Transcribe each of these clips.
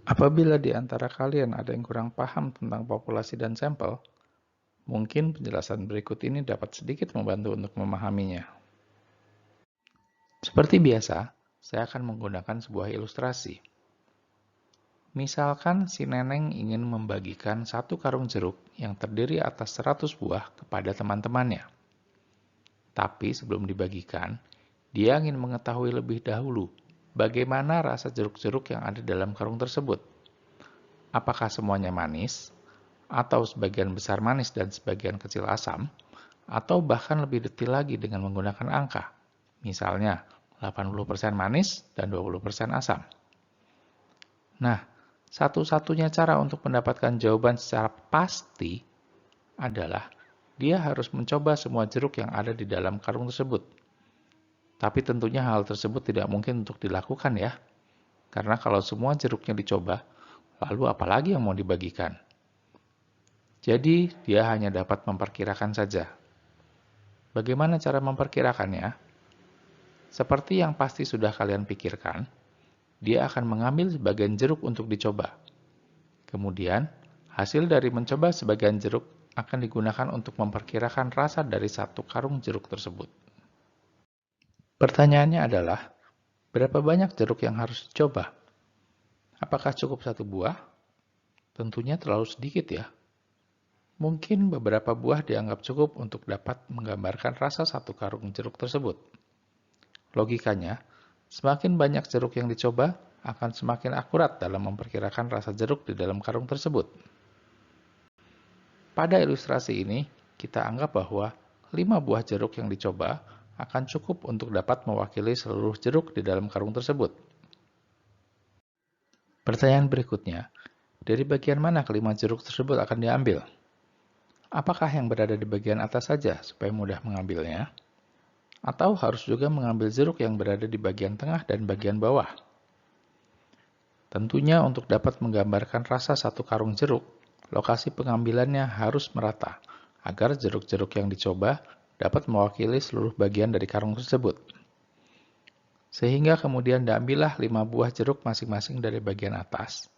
Apabila di antara kalian ada yang kurang paham tentang populasi dan sampel, mungkin penjelasan berikut ini dapat sedikit membantu untuk memahaminya. Seperti biasa, saya akan menggunakan sebuah ilustrasi. Misalkan si Neneng ingin membagikan satu karung jeruk yang terdiri atas 100 buah kepada teman-temannya. Tapi sebelum dibagikan, dia ingin mengetahui lebih dahulu bagaimana rasa jeruk-jeruk yang ada dalam karung tersebut. Apakah semuanya manis, atau sebagian besar manis dan sebagian kecil asam, atau bahkan lebih detail lagi dengan menggunakan angka. Misalnya, 80% manis dan 20% asam. Nah, satu-satunya cara untuk mendapatkan jawaban secara pasti adalah dia harus mencoba semua jeruk yang ada di dalam karung tersebut. Tapi tentunya hal tersebut tidak mungkin untuk dilakukan ya. Karena kalau semua jeruknya dicoba, lalu apalagi yang mau dibagikan? Jadi, dia hanya dapat memperkirakan saja. Bagaimana cara memperkirakannya? Seperti yang pasti sudah kalian pikirkan, dia akan mengambil sebagian jeruk untuk dicoba. Kemudian, hasil dari mencoba sebagian jeruk akan digunakan untuk memperkirakan rasa dari satu karung jeruk tersebut. Pertanyaannya adalah, berapa banyak jeruk yang harus dicoba? Apakah cukup satu buah? Tentunya terlalu sedikit ya. Mungkin beberapa buah dianggap cukup untuk dapat menggambarkan rasa satu karung jeruk tersebut. Logikanya, semakin banyak jeruk yang dicoba, akan semakin akurat dalam memperkirakan rasa jeruk di dalam karung tersebut. Pada ilustrasi ini, kita anggap bahwa 5 buah jeruk yang dicoba akan cukup untuk dapat mewakili seluruh jeruk di dalam karung tersebut. Pertanyaan berikutnya, dari bagian mana kelima jeruk tersebut akan diambil? Apakah yang berada di bagian atas saja supaya mudah mengambilnya? Atau harus juga mengambil jeruk yang berada di bagian tengah dan bagian bawah? Tentunya untuk dapat menggambarkan rasa satu karung jeruk, lokasi pengambilannya harus merata, agar jeruk-jeruk yang dicoba dapat mewakili seluruh bagian dari karung tersebut. Sehingga kemudian diambillah 5 buah jeruk masing-masing dari bagian atas,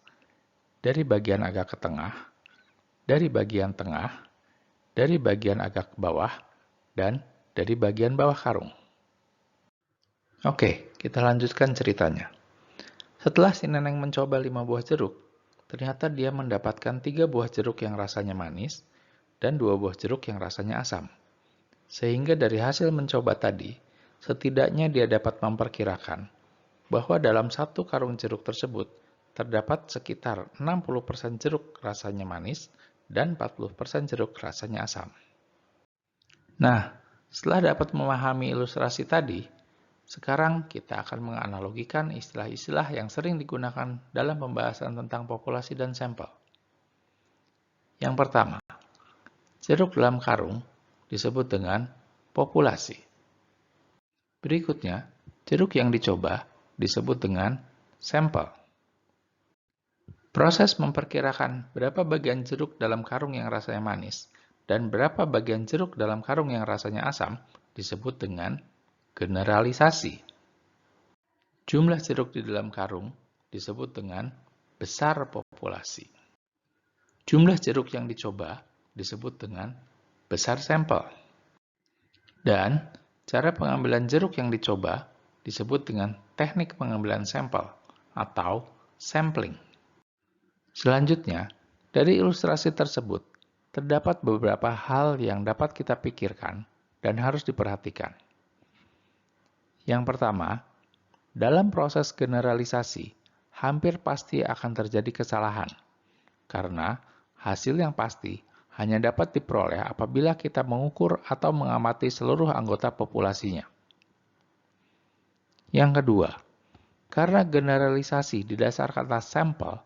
dari bagian agak ke tengah, dari bagian tengah, dari bagian agak ke bawah, dan dari bagian bawah karung. Oke, kita lanjutkan ceritanya. Setelah si Neneng mencoba 5 buah jeruk, ternyata dia mendapatkan 3 buah jeruk yang rasanya manis dan 2 buah jeruk yang rasanya asam. Sehingga dari hasil mencoba tadi, setidaknya dia dapat memperkirakan bahwa dalam satu karung jeruk tersebut terdapat sekitar 60% jeruk rasanya manis dan 40% jeruk rasanya asam. Nah, setelah dapat memahami ilustrasi tadi, sekarang kita akan menganalogikan istilah-istilah yang sering digunakan dalam pembahasan tentang populasi dan sampel. Yang pertama, jeruk dalam karung disebut dengan populasi. Berikutnya, jeruk yang dicoba disebut dengan sampel. Proses memperkirakan berapa bagian jeruk dalam karung yang rasanya manis dan berapa bagian jeruk dalam karung yang rasanya asam disebut dengan generalisasi. Jumlah jeruk di dalam karung disebut dengan besar populasi. Jumlah jeruk yang dicoba disebut dengan besar sampel. Dan cara pengambilan jeruk yang dicoba disebut dengan teknik pengambilan sampel atau sampling. Selanjutnya, dari ilustrasi tersebut, terdapat beberapa hal yang dapat kita pikirkan dan harus diperhatikan. Yang pertama, dalam proses generalisasi, hampir pasti akan terjadi kesalahan, karena hasil yang pasti hanya dapat diperoleh apabila kita mengukur atau mengamati seluruh anggota populasinya. Yang kedua, karena generalisasi didasarkan atas sampel,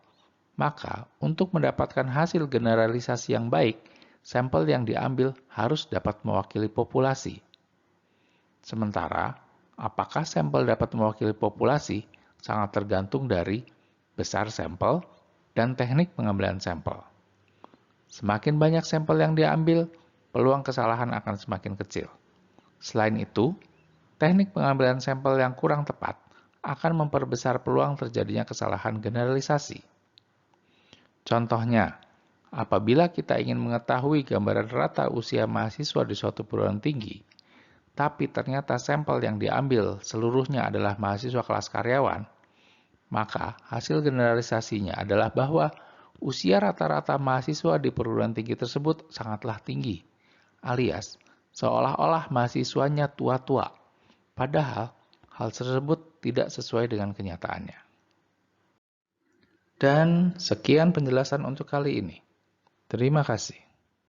maka untuk mendapatkan hasil generalisasi yang baik, sampel yang diambil harus dapat mewakili populasi. Sementara, apakah sampel dapat mewakili populasi sangat tergantung dari besar sampel dan teknik pengambilan sampel. Semakin banyak sampel yang diambil, peluang kesalahan akan semakin kecil. Selain itu, teknik pengambilan sampel yang kurang tepat akan memperbesar peluang terjadinya kesalahan generalisasi. Contohnya, apabila kita ingin mengetahui gambaran rata usia mahasiswa di suatu perguruan tinggi, tapi ternyata sampel yang diambil seluruhnya adalah mahasiswa kelas karyawan, maka hasil generalisasinya adalah bahwa usia rata-rata mahasiswa di perguruan tinggi tersebut sangatlah tinggi, alias seolah-olah mahasiswanya tua-tua, padahal hal tersebut tidak sesuai dengan kenyataannya. Dan sekian penjelasan untuk kali ini. Terima kasih.